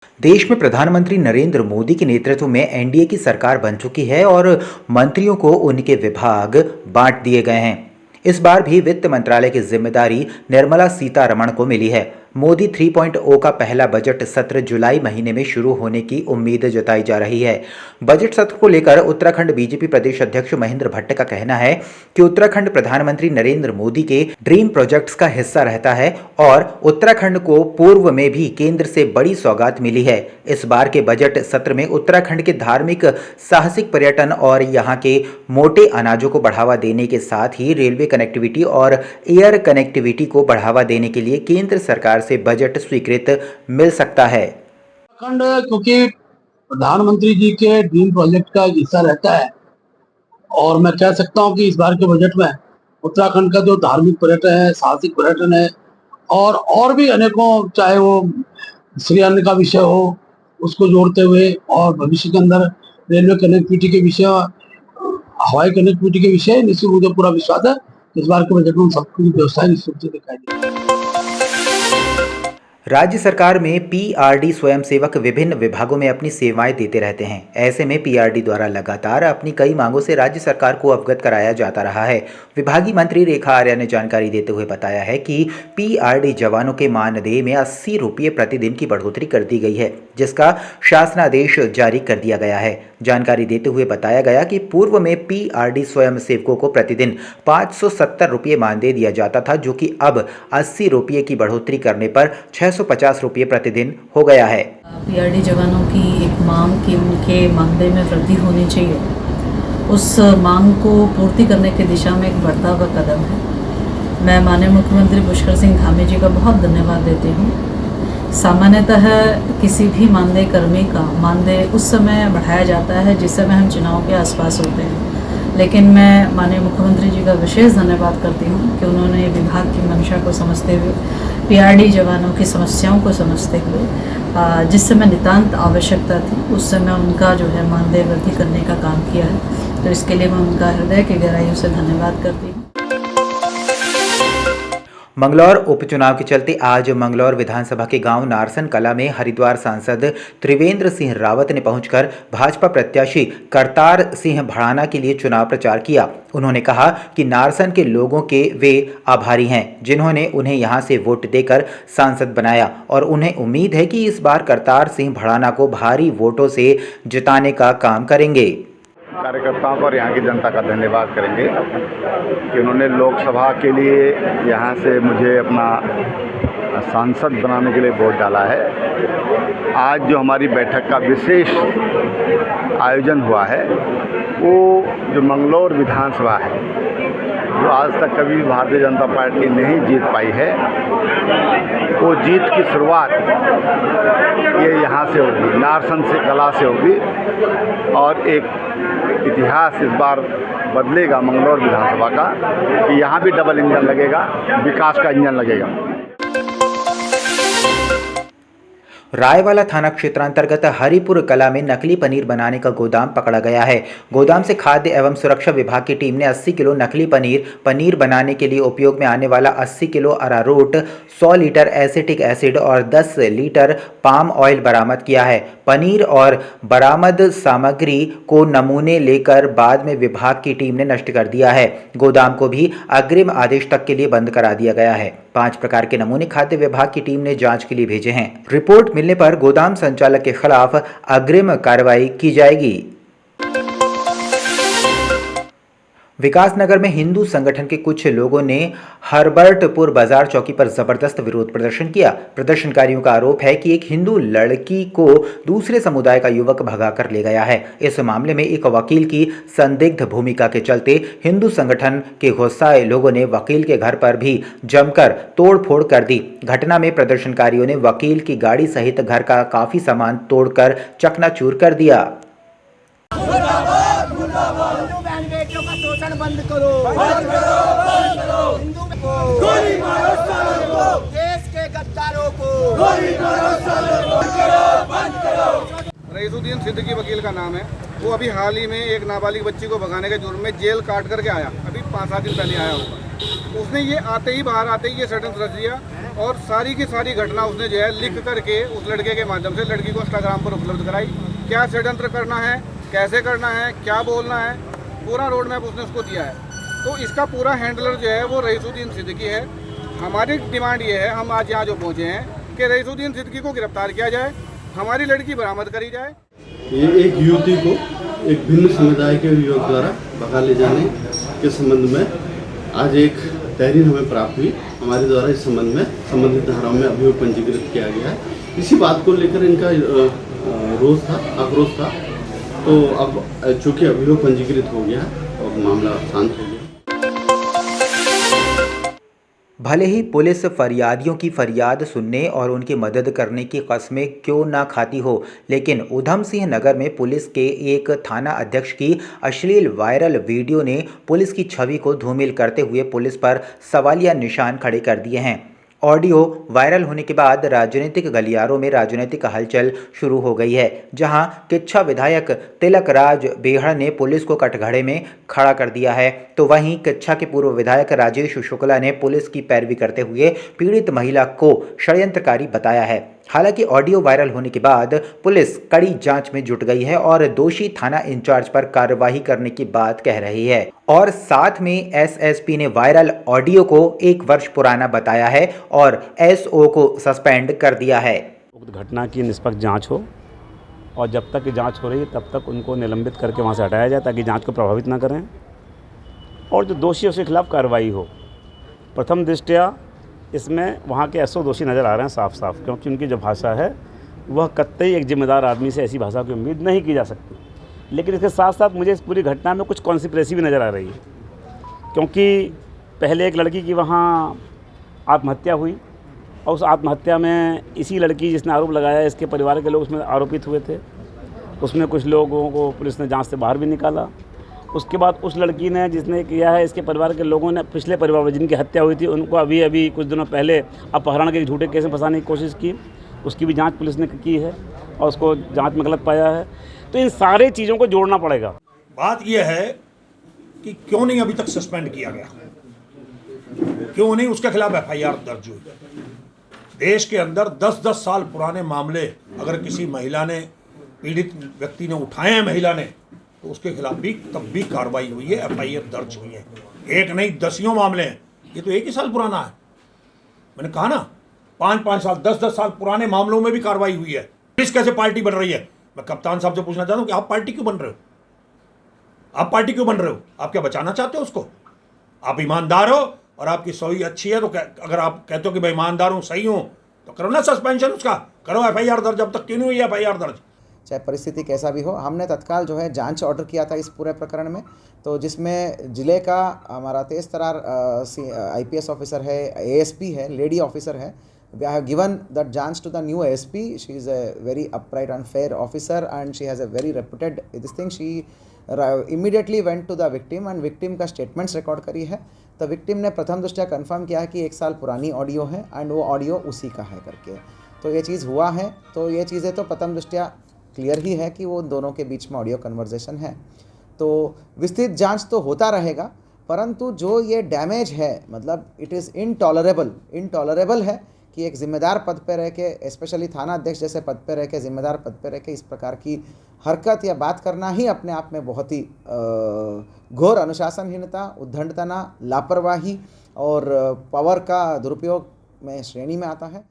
देश में प्रधानमंत्री नरेंद्र मोदी के नेतृत्व में एनडीए की सरकार बन चुकी है और मंत्रियों को उनके विभाग बांट दिए गए हैं। इस बार भी वित्त मंत्रालय की जिम्मेदारी निर्मला सीतारमण को मिली है। मोदी 3.0 का पहला बजट सत्र जुलाई महीने में शुरू होने की उम्मीद जताई जा रही है। बजट सत्र को लेकर उत्तराखंड बीजेपी प्रदेश अध्यक्ष महेंद्र भट्ट का कहना है कि उत्तराखंड प्रधानमंत्री नरेंद्र मोदी के ड्रीम प्रोजेक्ट्स का हिस्सा रहता है और उत्तराखंड को पूर्व में भी केंद्र से बड़ी सौगात मिली है। इस बार के बजट सत्र में उत्तराखंड के धार्मिक, साहसिक पर्यटन और यहाँ के मोटे अनाजों को बढ़ावा देने के साथ ही रेलवे कनेक्टिविटी और एयर कनेक्टिविटी को बढ़ावा देने के लिए केंद्र सरकार से बजट स्वीकृत मिल सकता है। उत्तराखंड क्योंकि प्रधानमंत्री जी के ड्रीम प्रोजेक्ट का हिस्सा रहता है और मैं कह सकता हूं कि इस बार के बजट में उत्तराखंड का जो धार्मिक पर्यटन है, साहसिक पर्यटन है और भी अनेकों, चाहे वो श्री अन्न का विषय हो उसको जोड़ते हुए और भविष्य के अंदर रेलवे कनेक्टिविटी के विषय, हवाई कनेक्टिविटी के विषय, निश्चित मुझे पूरा विश्वास है इस बार के बजट में सबकी व्यवस्थाएं निश्चित रूप से दिखाई देगी। राज्य सरकार में पीआरडी स्वयंसेवक विभिन्न विभागों में अपनी सेवाएं देते रहते हैं। ऐसे में पीआरडी द्वारा लगातार अपनी कई मांगों से राज्य सरकार को अवगत कराया जाता रहा है। विभागीय मंत्री रेखा आर्या ने जानकारी देते हुए बताया है कि पीआरडी जवानों के मानदेय में 80 रुपये प्रतिदिन की बढ़ोतरी कर दी गई है, जिसका शासनादेश जारी कर दिया गया है। जानकारी देते हुए बताया गया कि पूर्व में पीआरडी स्वयंसेवकों को प्रतिदिन 570 रुपये मानदेय दिया जाता था, जो कि अब 80 रुपये की बढ़ोतरी करने पर 650 रुपये प्रतिदिन हो गया है। पीआरडी जवानों की एक मांग कि उनके मानदेय में वृद्धि होनी चाहिए, उस मांग को पूर्ति करने की दिशा में एक बढ़ता हुआ कदम है। मैं माननीय मुख्यमंत्री पुष्कर सिंह धामी जी का बहुत धन्यवाद देती हूँ। सामान्यतः किसी भी मानदेय कर्मी का मानदेय उस समय बढ़ाया जाता है जिस समय हम चुनाव के आसपास होते हैं, लेकिन मैं माननीय मुख्यमंत्री जी का विशेष धन्यवाद करती हूँ कि उन्होंने विभाग की मंशा को समझते हुए, पीआरडी जवानों की समस्याओं को समझते हुए जिस समय नितांत आवश्यकता थी उस समय उनका जो है मानदेय वृद्धि करने का काम किया है। तो इसके लिए मैं उनका हृदय की गहराइयों से धन्यवाद करती हूँ। मंगलौर उपचुनाव के चलते आज मंगलौर विधानसभा के गांव नारसन कला में हरिद्वार सांसद त्रिवेंद्र सिंह रावत ने पहुंचकर भाजपा प्रत्याशी करतार सिंह भड़ाना के लिए चुनाव प्रचार किया। उन्होंने कहा कि नारसन के लोगों के वे आभारी हैं जिन्होंने उन्हें यहां से वोट देकर सांसद बनाया और उन्हें उम्मीद है कि इस बार करतार सिंह भड़ाना को भारी वोटों से जिताने का काम करेंगे। कार्यकर्ताओं पर यहाँ की जनता का धन्यवाद करेंगे कि उन्होंने लोकसभा के लिए यहाँ से मुझे अपना सांसद बनाने के लिए वोट डाला है। आज जो हमारी बैठक का विशेष आयोजन हुआ है वो जो मंगलौर विधानसभा है, जो आज तक कभी भारतीय जनता पार्टी नहीं जीत पाई है, वो जीत की शुरुआत ये यहाँ से होगी, नारसन से कला से होगी और एक इतिहास इस बार बदलेगा मंगलौर विधानसभा का कि यहाँ भी डबल इंजन लगेगा, विकास का इंजन लगेगा। रायवाला थाना क्षेत्रांतर्गत हरिपुर कला में नकली पनीर बनाने का गोदाम पकड़ा गया है। गोदाम से खाद्य एवं सुरक्षा विभाग की टीम ने 80 किलो नकली पनीर बनाने के लिए उपयोग में आने वाला 80 किलो अरारोट, 100 लीटर एसिटिक एसिड और 10 लीटर पाम ऑयल बरामद किया है। पनीर और बरामद सामग्री को नमूने लेकर बाद में विभाग की टीम ने नष्ट कर दिया है। गोदाम को भी अग्रिम आदेश तक के लिए बंद करा दिया गया है। 5 प्रकार के नमूने खाद्य विभाग की टीम ने जांच के लिए भेजे हैं। रिपोर्ट मिलने पर गोदाम संचालक के खिलाफ अग्रिम कार्रवाई की जाएगी। विकासनगर में हिंदू संगठन के कुछ लोगों ने हरबर्टपुर बाजार चौकी पर जबरदस्त विरोध प्रदर्शन किया। प्रदर्शनकारियों का आरोप है कि एक हिंदू लड़की को दूसरे समुदाय का युवक भगाकर ले गया है। इस मामले में एक वकील की संदिग्ध भूमिका के चलते हिंदू संगठन के गुस्साए लोगों ने वकील के घर पर भी जमकर तोड़फोड़ कर दी। घटना में प्रदर्शनकारियों ने वकील की गाड़ी सहित घर का काफी सामान तोड़कर चकनाचूर कर दिया। बंद करो, बंद करो, बंद करो। हिंदू को गोली मारो, सालों को देश के गद्दारों को गोली मारो, सालों को बंद करो, बंद करो। रईसुद्दीन सिद्दीकी वकील का नाम है। वो अभी हाल ही में एक नाबालिग बच्ची को भगाने के जुर्म में जेल काट करके आया, अभी 5-7 दिन पहले आया होगा। उसने ये आते ही बाहर आते ही ये सेंटेंस रच दिया और सारी की सारी घटना उसने जो है लिख करके उस लड़के के माध्यम से लड़की को इंस्टाग्राम पर उपलब्ध कराई। क्या षड्यंत्र करना है, कैसे करना है, क्या बोलना है, पूरा रोड मैप उसने उसको दिया है। तो इसका पूरा हैंडलर जो है वो रईसुद्दीन सिद्दीकी है। हमारी डिमांड ये है, हम आज यहाँ जो पहुँचे हैं कि रईसुद्दीन सिद्दीकी को गिरफ्तार किया जाए, हमारी लड़की बरामद करी जाए। ये एक युवती को एक भिन्न समुदाय के युवक द्वारा भगा ले जाने के संबंध में आज एक तहरीर हमें प्राप्त हुई। हमारे द्वारा इस संबंध में संबंधित धाराओं में अभियोग पंजीकृत किया गया है। इसी बात को लेकर इनका रोष था, आक्रोश था। तो अब चूँकि अभियोग पंजीकृत हो गया और मामला शांत हो गया। भले ही पुलिस फरियादियों की फरियाद सुनने और उनकी मदद करने की कस्में क्यों ना खाती हो, लेकिन उधम सिंह नगर में पुलिस के एक थाना अध्यक्ष की अश्लील वायरल वीडियो ने पुलिस की छवि को धूमिल करते हुए पुलिस पर सवालिया निशान खड़े कर दिए हैं। ऑडियो वायरल होने के बाद राजनीतिक गलियारों में राजनीतिक हलचल शुरू हो गई है, जहां किच्छा विधायक तिलक राज बेहड़ ने पुलिस को कटघरे में खड़ा कर दिया है, तो वहीं किच्छा के पूर्व विधायक राजेश शुक्ला ने पुलिस की पैरवी करते हुए पीड़ित महिला को षड्यंत्रकारी बताया है। हालांकि ऑडियो वायरल होने के बाद पुलिस कड़ी जांच में जुट गई है और दोषी थाना इंचार्ज पर कार्रवाई करने की बात कह रही है और साथ में एसएसपी ने वायरल ऑडियो को 1 वर्ष पुराना बताया है और एसओ को सस्पेंड कर दिया है। उक्त घटना की निष्पक्ष जांच हो और जब तक जांच हो रही है तब तक उनको निलंबित करके वहां से हटाया जाए ताकि जांच को प्रभावित ना करें और जो दोषी है उसके खिलाफ कार्रवाई हो। प्रथम दृष्टया इसमें वहाँ के एसओ दोषी नज़र आ रहे हैं साफ साफ, क्योंकि उनकी जो भाषा है वह कतई एक जिम्मेदार आदमी से ऐसी भाषा की उम्मीद नहीं की जा सकती। लेकिन इसके साथ साथ मुझे इस पूरी घटना में कुछ कॉन्स्पिरेसी भी नज़र आ रही है, क्योंकि पहले एक लड़की की वहाँ आत्महत्या हुई और उस आत्महत्या में इसी लड़की जिसने आरोप लगाया इसके परिवार के लोग उसमें आरोपित हुए थे। उसमें कुछ लोगों को पुलिस ने जाँच से बाहर भी निकाला। उसके बाद उस लड़की ने जिसने किया है इसके परिवार के लोगों ने पिछले परिवार में जिनकी हत्या हुई थी उनको अभी कुछ दिनों पहले अपहरण के झूठे केस में फंसाने की कोशिश की, उसकी भी जांच पुलिस ने की है और उसको जांच में गलत पाया है। तो इन सारे चीज़ों को जोड़ना पड़ेगा। बात यह है कि क्यों नहीं अभी तक सस्पेंड किया गया, क्यों नहीं उसके खिलाफ एफआईआर दर्ज हुई। देश के अंदर 10-10 साल पुराने मामले अगर किसी महिला ने, पीड़ित व्यक्ति ने उठाए हैं महिला ने, तो उसके खिलाफ भी तब भी कार्रवाई हुई है, एफआईआर दर्ज हुई है। एक नहीं दसियों मामले हैं। ये तो 1 ही साल पुराना है। मैंने कहा ना 5-5 साल 10-10 साल पुराने मामलों में भी कार्रवाई हुई है। पुलिस कैसे पार्टी बन रही है? मैं कप्तान साहब से पूछना चाहता हूँ कि आप पार्टी क्यों बन रहे हो? आप पार्टी क्यों बन रहे हो? आप क्या बचाना चाहते हो उसको? आप ईमानदार हो और आपकी सही अच्छी है तो अगर आप कहते हो कि मैं ईमानदार हूँ, सही हूँ, तो करो ना सस्पेंशन उसका, करो एफआईआर दर्ज। अब तक क्यों नहीं हुई एफआईआर दर्ज? चाहे परिस्थिति कैसा भी हो, हमने तत्काल जो है जांच ऑर्डर किया था इस पूरे प्रकरण में, तो जिसमें ज़िले का हमारा तेज तरार आईपीएस ऑफिसर है, एएसपी है, लेडी ऑफिसर है। वी हैव गिवन दैट जांच to the new ASP. She is a very upright and fair officer and she has a very reputed this thing. She immediately went to the victim and victim का statements record करी है। तो victim ने प्रथम दृष्टया confirm किया है कि 1 साल पुरानी ऑडियो है एंड वो ऑडियो उसी का है करके। तो ये चीज़ हुआ है। तो ये चीज़ें तो प्रथम दृष्टया क्लियर ही है कि वो दोनों के बीच में ऑडियो कन्वर्जेशन है। तो विस्तृत जांच तो होता रहेगा, परंतु जो ये डैमेज है मतलब इट इज़ इनटॉलरेबल है कि एक जिम्मेदार पद पे रह के, स्पेशली थाना अध्यक्ष जैसे पद पे रह के, जिम्मेदार पद पे रह के इस प्रकार की हरकत या बात करना ही अपने आप में बहुत ही घोर अनुशासनहीनता, उद्दंडता, लापरवाही और पावर का दुरुपयोग में श्रेणी में आता है।